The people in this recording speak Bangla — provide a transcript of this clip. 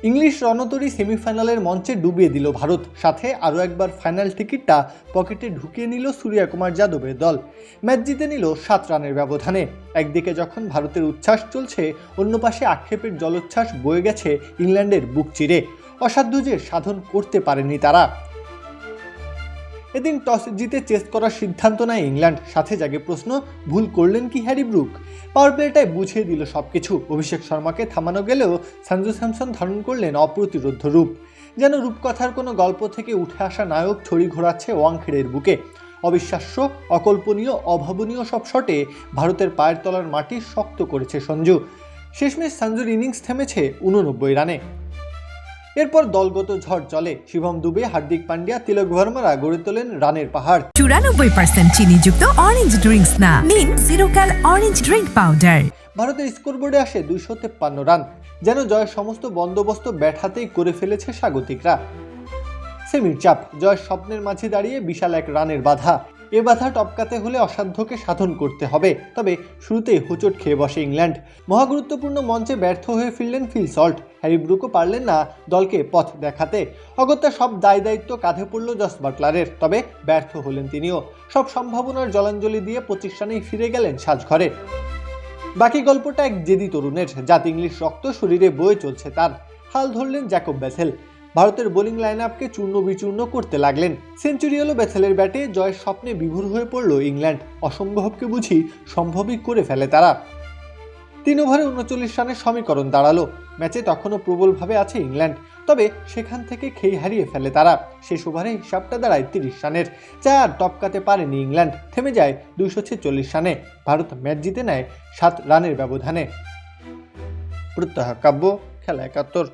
ইংলিশ রণতরী সেমিফাইনালের মঞ্চে ডুবিয়ে দিল ভারত, সাথে আরও একবার ফাইনাল টিকিটটা পকেটে ঢুকিয়ে নিল সূর্যকুমার যাদবের দল। ম্যাচ জিতে নিল 7 রানের ব্যবধানে। একদিকে যখন ভারতের উচ্ছ্বাস চলছে, অন্য পাশে আক্ষেপের জলোচ্ছ্বাস বয়ে গেছে ইংল্যান্ডের বুক চিরে। অসাধ্য যে সাধন করতে পারেনি তারা। এদিন টস জিতে চেস করার সিদ্ধান্ত নেয় ইংল্যান্ড। সাথে জাগে প্রশ্ন, ভুল করলেন কি হ্যারি ব্রুক? পাওয়ার প্লেটায় বুঝিয়ে দিল সবকিছু। অভিষেক শর্মাকে থামানো গেলেও সঞ্জু স্যামসন ধারণ করলেন অপ্রতিরোধ্য রূপ। যেন রূপকথার কোনো গল্প থেকে উঠে আসা নায়ক ছড়ি ঘোরাচ্ছে ওয়াংখেড়ের বুকে। অবিশ্বাস্য, অকল্পনীয়, অভাবনীয় সব শটে ভারতের পায়ের তলার মাটি শক্ত করেছে সঞ্জু। শেষমেশ সঞ্জুর ইনিংস থেমেছে 89 রানে। এরপর দলগত ঝড় চলে। শিবম দুবে, হার্দিক পান্ডিয়া, তিলক ভার্মারা গড়ে তোলেন রানের পাহাড়। 94% চিনিযুক্ত অরেঞ্জ ড্রিঙ্কস না, নিন জিরো ক্যাল অরেঞ্জ ড্রিঙ্ক পাউডার। ভারতের স্কোরবোর্ডে আসে 253 রান। যেন জয়ের সমস্ত বন্দোবস্ত ব্যাট হাতেই করে ফেলেছে স্বাগতিকরা। সেমির চাপ, জয়ের স্বপ্নের মাঝে দাঁড়িয়ে বিশাল এক রানের বাধা। এ বাধা টপকাতে হলে অসাধ্যকে সাধন করতে হবে। তবে শুরুতেই হোঁচট খেয়ে বসে ইংল্যান্ড। মহাগুরুত্বপূর্ণ মঞ্চে ব্যর্থ হয়ে ফিরলেন ফিল সল্ট। হ্যারি ব্রুকও পারলেন না দলকে পথ দেখাতে। অগত্যা সব দায়িত্ব কাঁধে পড়ল জস বাটলারের। তবে ব্যর্থ হলেন তিনিও। সব সম্ভাবনার জলাঞ্জলি দিয়ে 25 রানেই ফিরে গেলেন সাজঘরে। বাকি গল্পটা এক জেদি তরুণের। জাত ইংলিশ রক্ত শরীরে বয়ে চলছে তার। হাল ধরলেন জ্যাকব বেথেল। ভারতের বোলিং লাইন আপকে চূর্ণ বিচূর্ণ করতে লাগলেন। সেঞ্চুরি হলো বেথেলের ব্যাটে। জয়ের স্বপ্নে বিভোর হয়ে পড়ল ইংল্যান্ড। অসম্ভবকে বুঝি সম্ভবই করে ফেলে তারা। 3 ওভারে 39 রানের সমীকরণ দাঁড়ালো। ম্যাচে তখনও প্রবলভাবে আছে ইংল্যান্ড। তবে সেখান থেকে খেই হারিয়ে ফেলে তারা। শেষ ওভারে হিসাবটা দাঁড়ায় 30 রানের, যা আর টপকাতে পারেনি ইংল্যান্ড। থেমে যায় 246 রানে। ভারত ম্যাচ জিতে নেয় 7 রানের ব্যবধানে। প্রত্যহ কাব্য, খেলা 71।